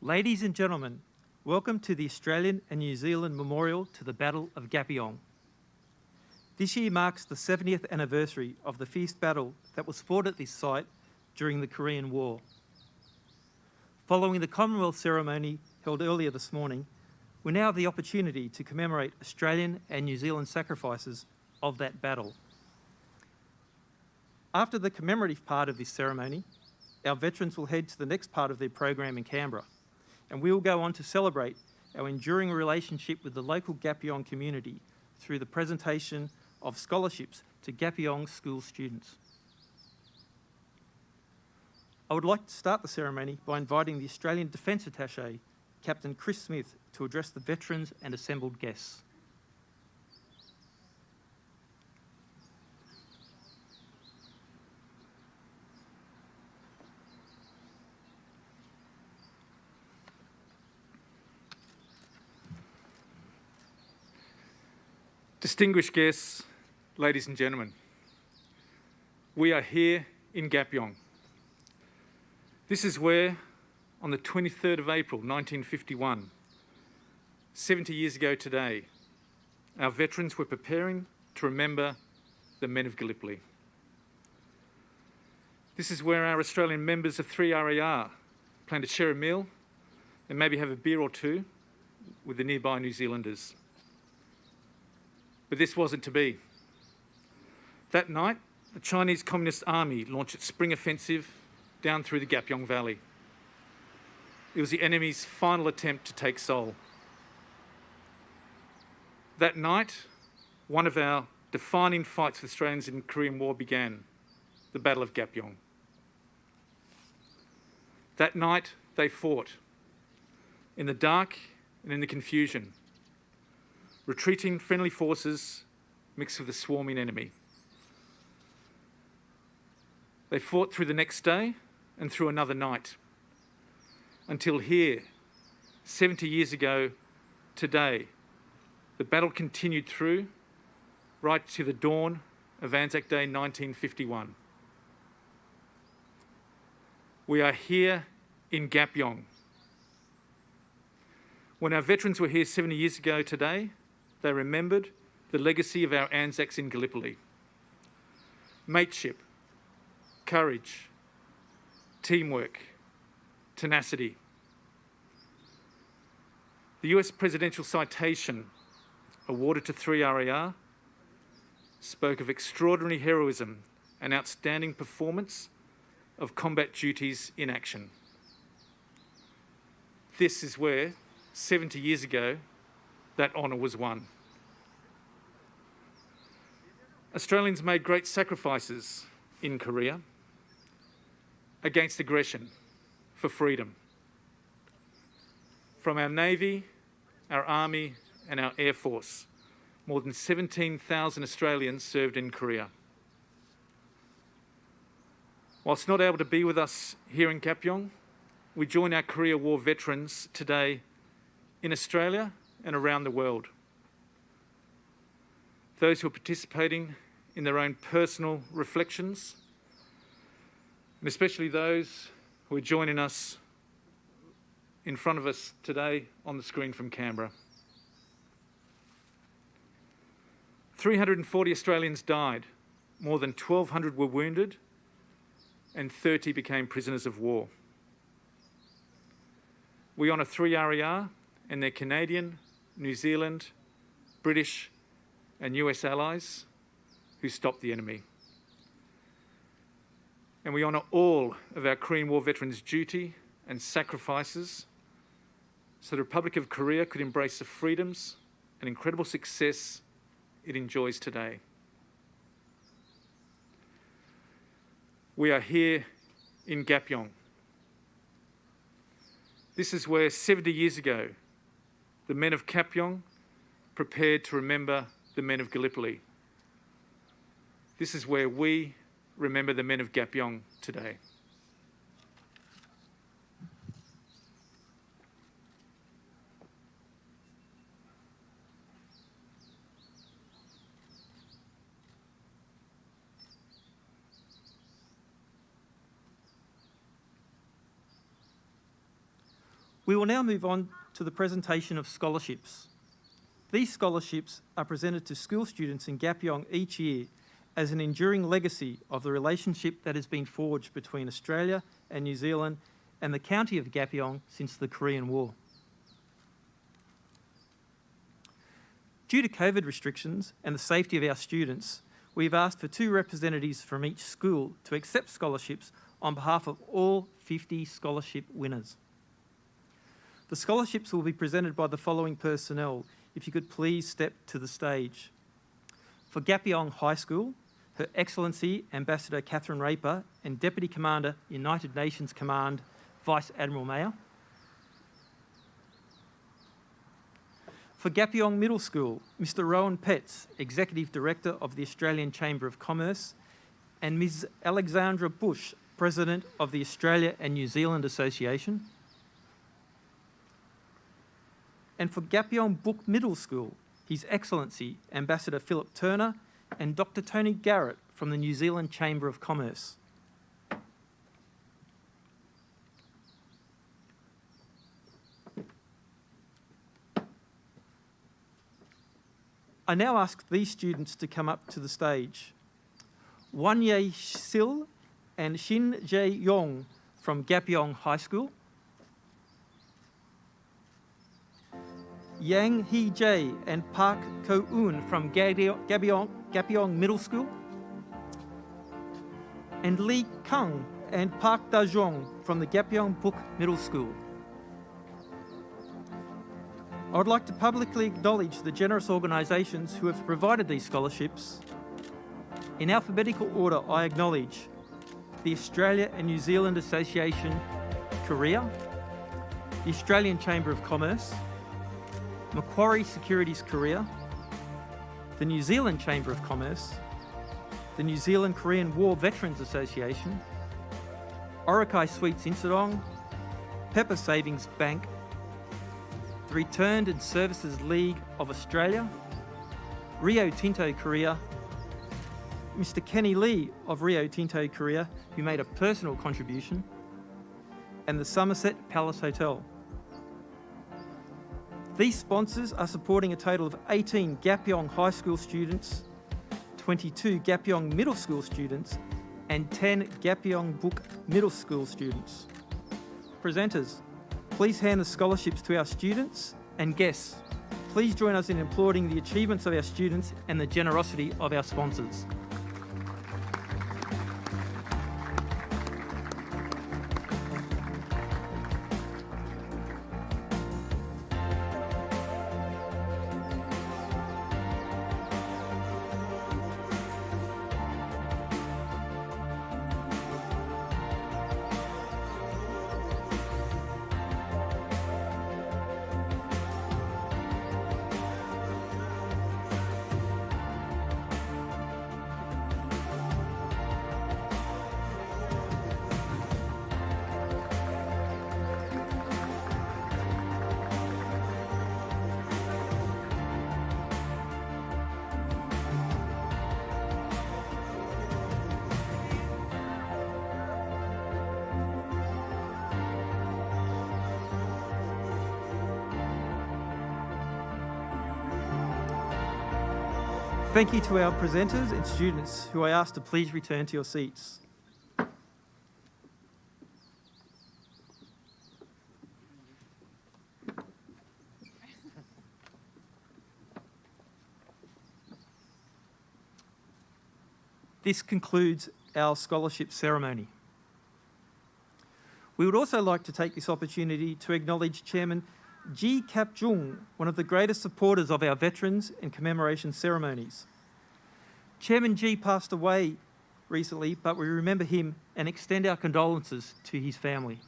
Ladies and gentlemen, welcome to the Australian and New Zealand Memorial to the Battle of Gapyeong. This year marks the 70th anniversary of the fierce battle that was fought at this site during the Korean War. Following the Commonwealth ceremony held earlier this morning, we now have the opportunity to commemorate Australian and New Zealand sacrifices of that battle. After the commemorative part of this ceremony, our veterans will head to the next part of their program in Canberra, and we will go on to celebrate our enduring relationship with the local Gapyeong community through the presentation of scholarships to Gapyeong school students. I would like to start the ceremony by inviting the Australian Defence Attaché, Captain Chris Smith, to address the veterans and assembled guests. Distinguished guests, ladies and gentlemen, we are here in Gapyeong. This is where, on the 23rd of April 1951, 70 years ago today, our veterans were preparing to remember the men of Gallipoli. This is where our Australian members of 3RAR plan to share a meal and maybe have a beer or two with the nearby New Zealanders. But this wasn't to be. That night, the Chinese Communist Army launched its spring offensive down through the Gapyeong Valley. It was the enemy's final attempt to take Seoul. That night, one of our defining fights for Australians in the Korean War began, the Battle of Gapyeong. That night, they fought in the dark and in the confusion, retreating friendly forces mixed with a swarming enemy. They fought through the next day and through another night, until here, 70 years ago today, the battle continued through right to the dawn of Anzac Day 1951. We are here in Gapyeong. When our veterans were here 70 years ago today, they remembered the legacy of our Anzacs in Gallipoli. Mateship, courage, teamwork, tenacity. The US presidential citation awarded to 3RAR spoke of extraordinary heroism and outstanding performance of combat duties in action. This is where, 70 years ago, that honour was won. Australians made great sacrifices in Korea against aggression for freedom. From our Navy, our Army and our Air Force, more than 17,000 Australians served in Korea. Whilst not able to be with us here in Gapyeong, we join our Korea War veterans today in Australia and around the world. Those who are participating in their own personal reflections, and especially those who are joining us in front of us today on the screen from Canberra. 340 Australians died, more than 1,200 were wounded, and 30 became prisoners of war. We honour 3RAR and their Canadian, New Zealand, British and US allies who stopped the enemy. And we honour all of our Korean War veterans' duty and sacrifices so the Republic of Korea could embrace the freedoms and incredible success it enjoys today. We are here in Gapyeong. This is where 70 years ago, the men of Gapyeong prepared to remember the men of Gallipoli. This is where we remember the men of Gapyeong today. We will now move on to the presentation of scholarships. These scholarships are presented to school students in Gapyeong each year as an enduring legacy of the relationship that has been forged between Australia and New Zealand and the county of Gapyeong since the Korean War. Due to COVID restrictions and the safety of our students, we have asked for 2 representatives from each school to accept scholarships on behalf of all 50 scholarship winners. The scholarships will be presented by the following personnel. If you could please step to the stage. For Gapyeong High School, Her Excellency Ambassador Catherine Raper and Deputy Commander, United Nations Command, Vice Admiral Mayer. For Gapyeong Middle School, Mr. Rowan Petts, Executive Director of the Australian Chamber of Commerce, and Ms. Alexandra Bush, President of the Australia and New Zealand Association. And for Gapyeong Book Middle School, His Excellency Ambassador Philip Turner and Dr. Tony Garrett from the New Zealand Chamber of Commerce. I now ask these students to come up to the stage. Wan Ye Sil and Shin Jae Yong from Gapyeong High School. Yang Hee Jae and Park Ko Un from Gapyeong Middle School. And Lee Kang and Park Da Jong from the Gapyeong Book Middle School. I would like to publicly acknowledge the generous organisations who have provided these scholarships. In alphabetical order, I acknowledge the Australia and New Zealand Association, Korea, the Australian Chamber of Commerce, Macquarie Securities Korea, the New Zealand Chamber of Commerce, the New Zealand Korean War Veterans Association, Orokai Sweets Insadong, Pepper Savings Bank, the Returned and Services League of Australia, Rio Tinto Korea, Mr. Kenny Lee of Rio Tinto Korea, who made a personal contribution, and the Somerset Palace Hotel. These sponsors are supporting a total of 18 Gapyeong High School students, 22 Gapyeong Middle School students, and 10 Gapyeong Book Middle School students. Presenters, please hand the scholarships to our students, and guests, please join us in applauding the achievements of our students and the generosity of our sponsors. Thank you to our presenters and students, who I ask to please return to your seats. This concludes our scholarship ceremony. We would also like to take this opportunity to acknowledge Chairman Ji Kap-jung, one of the greatest supporters of our veterans and commemoration ceremonies. Chairman Ji passed away recently, but we remember him and extend our condolences to his family.